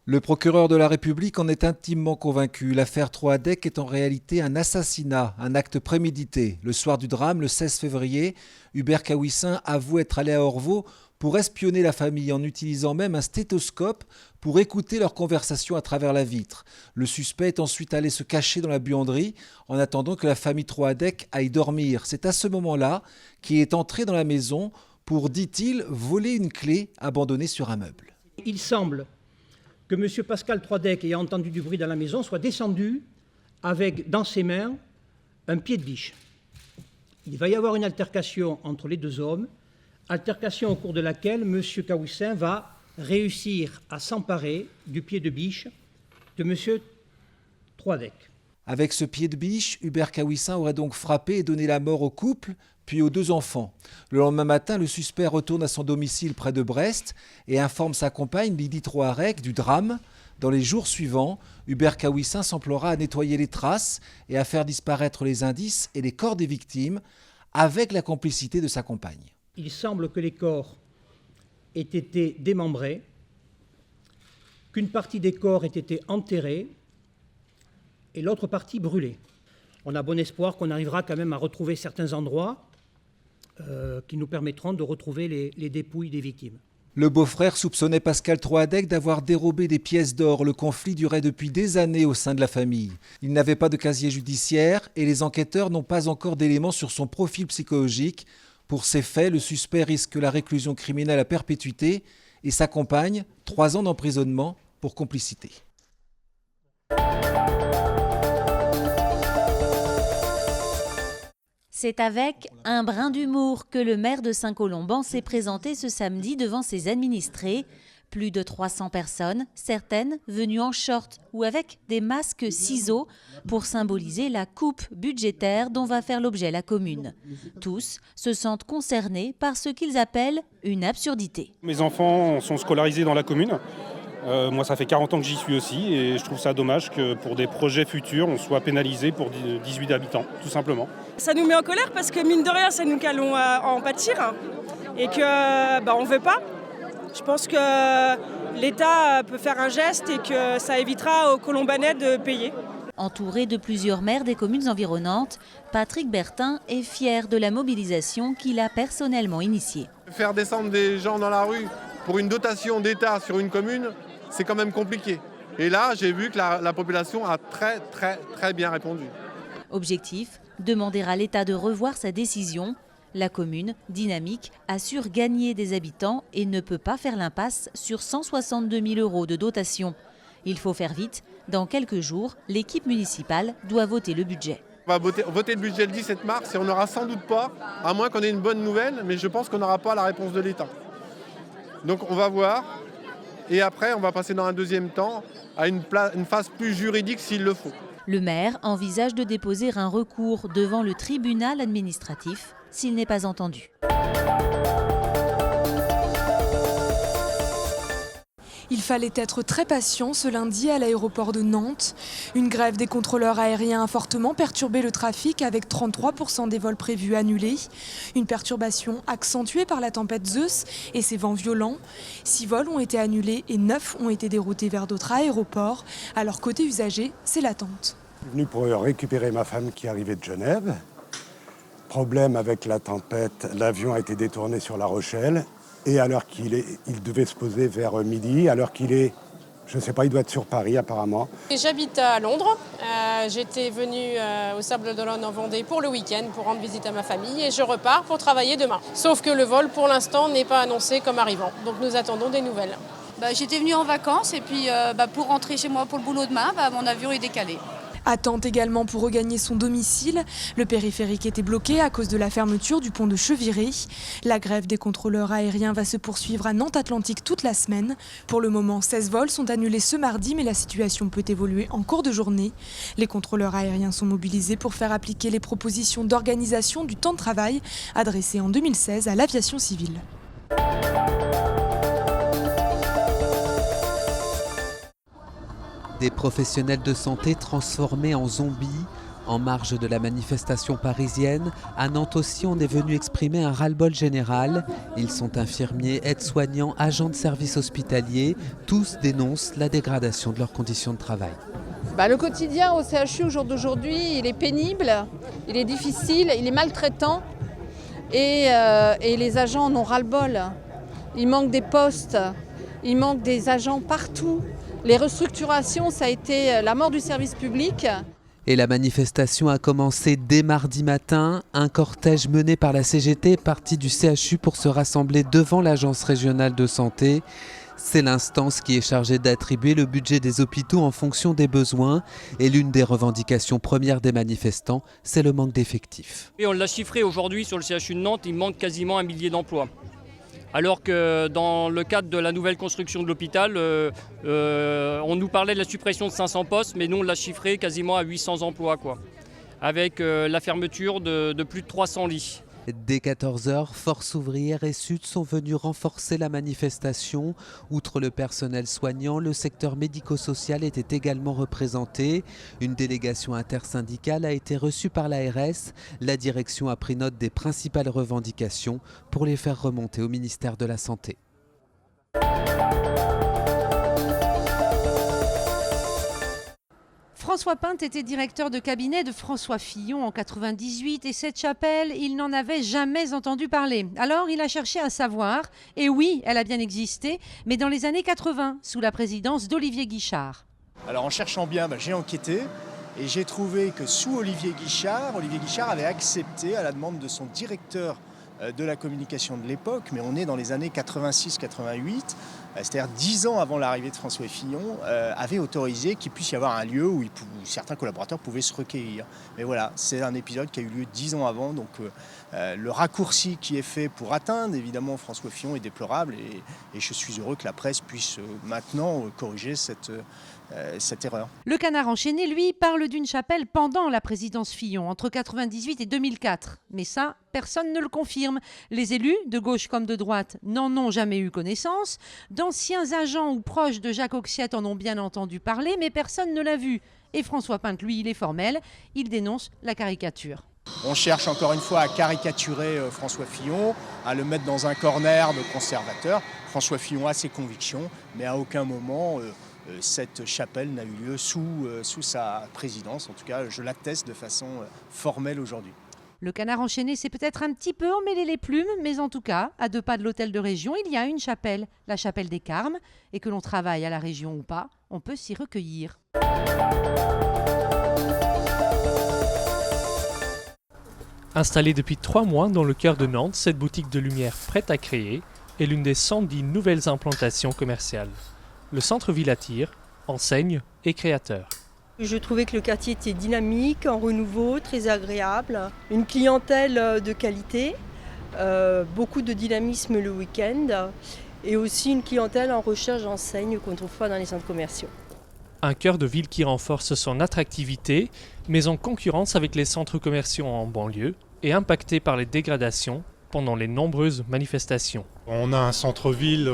Le procureur de la République en est intimement convaincu. L'affaire Troadec est en réalité un assassinat, un acte prémédité. Le soir du drame, le 16 février, Hubert Kawissin avoue être allé à Orvaux pour espionner la famille en utilisant même un stéthoscope pour écouter leur conversation à travers la vitre. Le suspect est ensuite allé se cacher dans la buanderie en attendant que la famille Troadec aille dormir. C'est à ce moment-là qu'il est entré dans la maison pour, dit-il, voler une clé abandonnée sur un meuble. Il semble que M. Pascal Troadec, ayant entendu du bruit dans la maison, soit descendu avec, dans ses mains, un pied de biche. Il va y avoir une altercation entre les deux hommes, altercation au cours de laquelle M. Kawissin va réussir à s'emparer du pied de biche de M. Troadec. Avec ce pied de biche, Hubert Kawissin aurait donc frappé et donné la mort au couple, puis aux deux enfants. Le lendemain matin, le suspect retourne à son domicile près de Brest et informe sa compagne Lydie Troarec du drame. Dans les jours suivants, Hubert Kawissin s'emploiera à nettoyer les traces et à faire disparaître les indices et les corps des victimes avec la complicité de sa compagne. Il semble que les corps aient été démembrés, qu'une partie des corps ait été enterrée et l'autre partie brûlée. On a bon espoir qu'on arrivera quand même à retrouver certains endroits qui nous permettront de retrouver les dépouilles des victimes. Le beau-frère soupçonnait Pascal Troadec d'avoir dérobé des pièces d'or. Le conflit durait depuis des années au sein de la famille. Il n'avait pas de casier judiciaire et les enquêteurs n'ont pas encore d'éléments sur son profil psychologique. Pour ces faits, le suspect risque la réclusion criminelle à perpétuité et sa compagne 3 ans d'emprisonnement pour complicité. C'est avec un brin d'humour que le maire de Saint-Colomban s'est présenté ce samedi devant ses administrés. Plus de 300 personnes, certaines venues en short ou avec des masques ciseaux pour symboliser la coupe budgétaire dont va faire l'objet la commune. Tous se sentent concernés par ce qu'ils appellent une absurdité. Mes enfants sont scolarisés dans la commune. Moi, ça fait 40 ans que j'y suis aussi et je trouve ça dommage que pour des projets futurs, on soit pénalisé pour 18 habitants, tout simplement. Ça nous met en colère parce que mine de rien, c'est nous qui allons en pâtir et que on ne veut pas. Je pense que l'État peut faire un geste et que ça évitera aux Colombanais de payer. Entouré de plusieurs maires des communes environnantes, Patrick Bertin est fier de la mobilisation qu'il a personnellement initiée. Faire descendre des gens dans la rue pour une dotation d'État sur une commune, c'est quand même compliqué. Et là, j'ai vu que la population a très bien répondu. Objectif, demander à l'État de revoir sa décision. La commune, dynamique, assure gagner des habitants et ne peut pas faire l'impasse sur 162 000 € de dotation. Il faut faire vite. Dans quelques jours, l'équipe municipale doit voter le budget. On va voter le budget le 17 mars et on n'aura sans doute pas, à moins qu'on ait une bonne nouvelle, mais je pense qu'on n'aura pas la réponse de l'État. Donc on va voir et après on va passer dans un deuxième temps à une phase plus juridique s'il le faut. Le maire envisage de déposer un recours devant le tribunal administratif s'il n'est pas entendu. Il fallait être très patient ce lundi à l'aéroport de Nantes. Une grève des contrôleurs aériens a fortement perturbé le trafic avec 33% des vols prévus annulés. Une perturbation accentuée par la tempête Zeus et ses vents violents. 6 vols ont été annulés et 9 ont été déroutés vers d'autres aéroports. Alors côté usagers, c'est l'attente. Je suis venu pour récupérer ma femme qui arrivait de Genève. Problème avec la tempête, l'avion a été détourné sur La Rochelle. Et à l'heure il devait se poser vers midi, à l'heure qu'il est, je ne sais pas, il doit être sur Paris apparemment. J'habite à Londres. J'étais venue au Sable d'Olonne en Vendée pour le week-end pour rendre visite à ma famille et je repars pour travailler demain. Sauf que le vol pour l'instant n'est pas annoncé comme arrivant. Donc nous attendons des nouvelles. J'étais venue en vacances et puis pour rentrer chez moi pour le boulot demain, mon avion est décalé. Attente également pour regagner son domicile. Le périphérique était bloqué à cause de la fermeture du pont de Cheviré. La grève des contrôleurs aériens va se poursuivre à Nantes-Atlantique toute la semaine. Pour le moment, 16 vols sont annulés ce mardi, mais la situation peut évoluer en cours de journée. Les contrôleurs aériens sont mobilisés pour faire appliquer les propositions d'organisation du temps de travail adressées en 2016 à l'aviation civile. Des professionnels de santé transformés en zombies En marge de la manifestation parisienne, à Nantes aussi, on est venu exprimer un ras-le-bol général. Ils sont infirmiers, aides-soignants, agents de services hospitaliers. Tous dénoncent la dégradation de leurs conditions de travail. Le quotidien au CHU au jour d'aujourd'hui, il est pénible, il est difficile, il est maltraitant et les agents en ont ras-le-bol. Il manque des postes, il manque des agents partout. Les restructurations, ça a été la mort du service public. Et la manifestation a commencé dès mardi matin. Un cortège mené par la CGT est parti du CHU pour se rassembler devant l'Agence régionale de santé. C'est l'instance qui est chargée d'attribuer le budget des hôpitaux en fonction des besoins. Et l'une des revendications premières des manifestants, c'est le manque d'effectifs. Et on l'a chiffré aujourd'hui sur le CHU de Nantes, il manque quasiment 1 millier d'emplois. Alors que dans le cadre de la nouvelle construction de l'hôpital, on nous parlait de la suppression de 500 postes, mais nous on l'a chiffré quasiment à 800 emplois, avec la fermeture de plus de 300 lits. Dès 14h, Force ouvrière et Sud sont venus renforcer la manifestation. Outre le personnel soignant, le secteur médico-social était également représenté. Une délégation intersyndicale a été reçue par l'ARS. La direction a pris note des principales revendications pour les faire remonter au ministère de la Santé. François Pinte était directeur de cabinet de François Fillon en 98 et cette chapelle, il n'en avait jamais entendu parler. Alors il a cherché à savoir, et oui, elle a bien existé, mais dans les années 80, sous la présidence d'Olivier Guichard. Alors en cherchant bien, j'ai enquêté et j'ai trouvé que sous Olivier Guichard avait accepté à la demande de son directeur de la communication de l'époque, mais on est dans les années 86-88, c'est-à-dire 10 ans avant l'arrivée de François Fillon, avait autorisé qu'il puisse y avoir un lieu où certains collaborateurs pouvaient se recueillir. Mais voilà, c'est un épisode qui a eu lieu 10 ans avant, donc le raccourci qui est fait pour atteindre évidemment François Fillon est déplorable et je suis heureux que la presse puisse maintenant corriger cette erreur. Le Canard enchaîné, lui, parle d'une chapelle pendant la présidence Fillon, entre 98 et 2004. Mais ça, personne ne le confirme. Les élus, de gauche comme de droite, n'en ont jamais eu connaissance. D'anciens agents ou proches de Jacques Auxiette en ont bien entendu parler, mais personne ne l'a vu. Et François Pinte, lui, il est formel, il dénonce la caricature. On cherche encore une fois à caricaturer François Fillon, à le mettre dans un corner de conservateur. François Fillon a ses convictions, mais à aucun moment cette chapelle n'a eu lieu sous sa présidence. En tout cas, je l'atteste de façon formelle aujourd'hui. Le Canard enchaîné s'est peut-être un petit peu emmêlé les plumes, mais en tout cas, à 2 pas de l'hôtel de région, il y a une chapelle, la chapelle des Carmes, et que l'on travaille à la région ou pas, on peut s'y recueillir. Installée depuis 3 mois dans le cœur de Nantes, cette boutique de lumière prête à créer est l'une des 110 nouvelles implantations commerciales. Le centre-ville attire, enseigne et créateur. Je trouvais que le quartier était dynamique, en renouveau, très agréable, une clientèle de qualité, beaucoup de dynamisme le week-end et aussi une clientèle en recherche d'enseignes qu'on ne trouve pas dans les centres commerciaux. Un cœur de ville qui renforce son attractivité, mais en concurrence avec les centres commerciaux en banlieue et impacté par les dégradations pendant les nombreuses manifestations. On a un centre-ville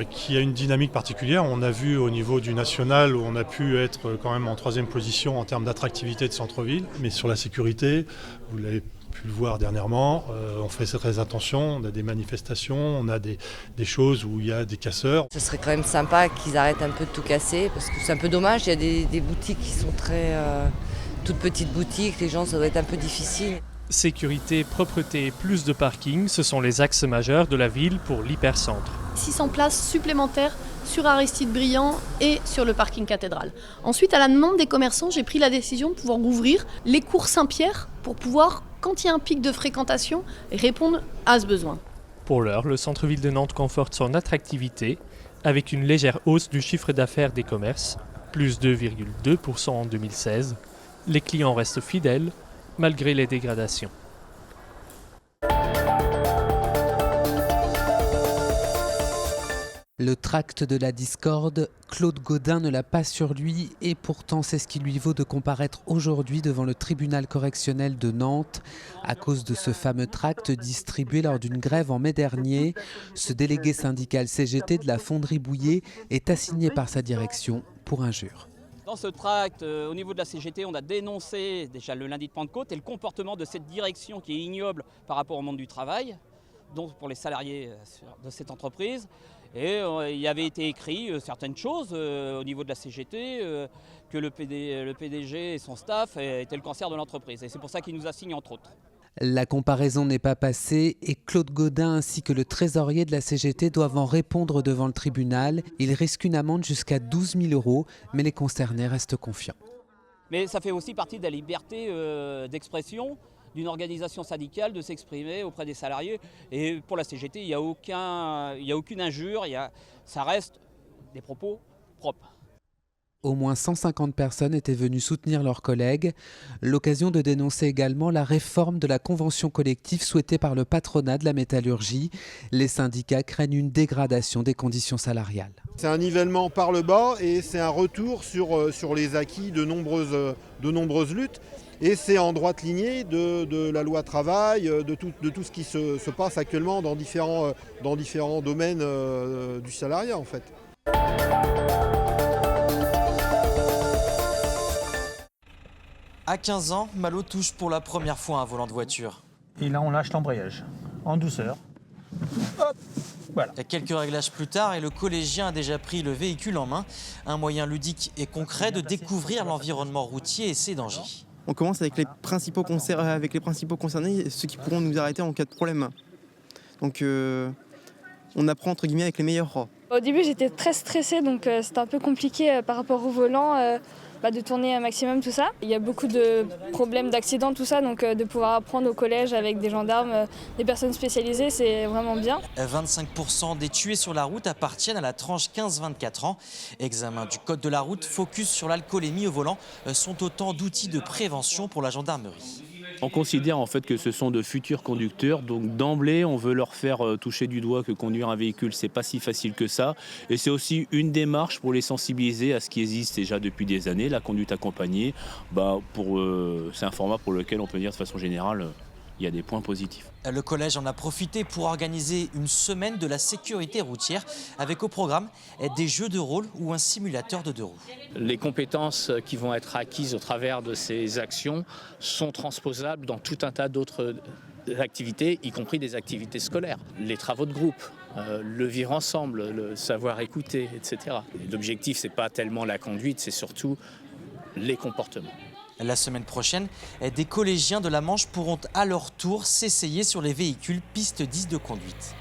qui a une dynamique particulière. On a vu au niveau du national où on a pu être quand même en 3e position en termes d'attractivité de centre-ville. Mais sur la sécurité, vous l'avez pu le voir dernièrement, on fait très attention. On a des manifestations, on a des choses où il y a des casseurs. Ce serait quand même sympa qu'ils arrêtent un peu de tout casser parce que c'est un peu dommage. Il y a des boutiques qui sont très toutes petites boutiques. Les gens, ça doit être un peu difficile. Sécurité, propreté et plus de parking, ce sont les axes majeurs de la ville pour l'hypercentre. 600 places supplémentaires sur Aristide-Briand et sur le parking cathédrale. Ensuite, à la demande des commerçants, j'ai pris la décision de pouvoir rouvrir les cours Saint-Pierre pour pouvoir, quand il y a un pic de fréquentation, répondre à ce besoin. Pour l'heure, le centre-ville de Nantes conforte son attractivité avec une légère hausse du chiffre d'affaires des commerces, plus 2,2% en 2016. Les clients restent fidèles malgré les dégradations. Le tract de la discorde, Claude Gaudin ne l'a pas sur lui et pourtant c'est ce qui lui vaut de comparaître aujourd'hui devant le tribunal correctionnel de Nantes. À cause de ce fameux tract distribué lors d'une grève en mai dernier, ce délégué syndical CGT de la fonderie Bouillet est assigné par sa direction pour injure. Dans ce tract, au niveau de la CGT, on a dénoncé déjà le lundi de Pentecôte et le comportement de cette direction qui est ignoble par rapport au monde du travail, donc pour les salariés de cette entreprise. Et il avait été écrit certaines choses au niveau de la CGT, que le PDG et son staff étaient le cancer de l'entreprise. Et c'est pour ça qu'il nous assigne entre autres. La comparaison n'est pas passée et Claude Gaudin ainsi que le trésorier de la CGT doivent en répondre devant le tribunal. Ils risquent une amende jusqu'à 12 000 €, mais les concernés restent confiants. Mais ça fait aussi partie de la liberté d'expression d'une organisation syndicale de s'exprimer auprès des salariés. Et pour la CGT, il n'y a aucune injure, ça reste des propos propres. Au moins 150 personnes étaient venues soutenir leurs collègues. L'occasion de dénoncer également la réforme de la convention collective souhaitée par le patronat de la métallurgie. Les syndicats craignent une dégradation des conditions salariales. C'est un nivellement par le bas et c'est un retour sur les acquis de nombreuses luttes. Et c'est en droite lignée de la loi travail, de tout ce qui se passe actuellement dans différents domaines du salariat en fait. À 15 ans, Malo touche pour la première fois un volant de voiture. Et là, on lâche l'embrayage, en douceur. Hop, voilà. Quelques réglages plus tard, et le collégien a déjà pris le véhicule en main. Un moyen ludique et concret de découvrir l'environnement routier et ses dangers. On commence avec les principaux concernés, ceux qui pourront nous arrêter en cas de problème. Donc on apprend entre guillemets avec les meilleurs. Au début, j'étais très stressée, donc c'était un peu compliqué par rapport au volant. De tourner un maximum, tout ça. Il y a beaucoup de problèmes d'accidents, tout ça, donc de pouvoir apprendre au collège avec des gendarmes, des personnes spécialisées, c'est vraiment bien. 25% des tués sur la route appartiennent à la tranche 15-24 ans. Examen du code de la route, focus sur l'alcoolémie au volant, sont autant d'outils de prévention pour la gendarmerie. On considère en fait que ce sont de futurs conducteurs, donc d'emblée on veut leur faire toucher du doigt que conduire un véhicule c'est pas si facile que ça, et c'est aussi une démarche pour les sensibiliser à ce qui existe déjà depuis des années, la conduite accompagnée. C'est un format pour lequel on peut dire de façon générale il y a des points positifs. Le collège en a profité pour organiser une semaine de la sécurité routière avec au programme des jeux de rôle ou un simulateur de deux roues. Les compétences qui vont être acquises au travers de ces actions sont transposables dans tout un tas d'autres activités, y compris des activités scolaires. Les travaux de groupe, le vivre ensemble, le savoir écouter, etc. L'objectif, c'est pas tellement la conduite, c'est surtout les comportements. La semaine prochaine, des collégiens de la Manche pourront à leur tour s'essayer sur les véhicules piste 10 de conduite.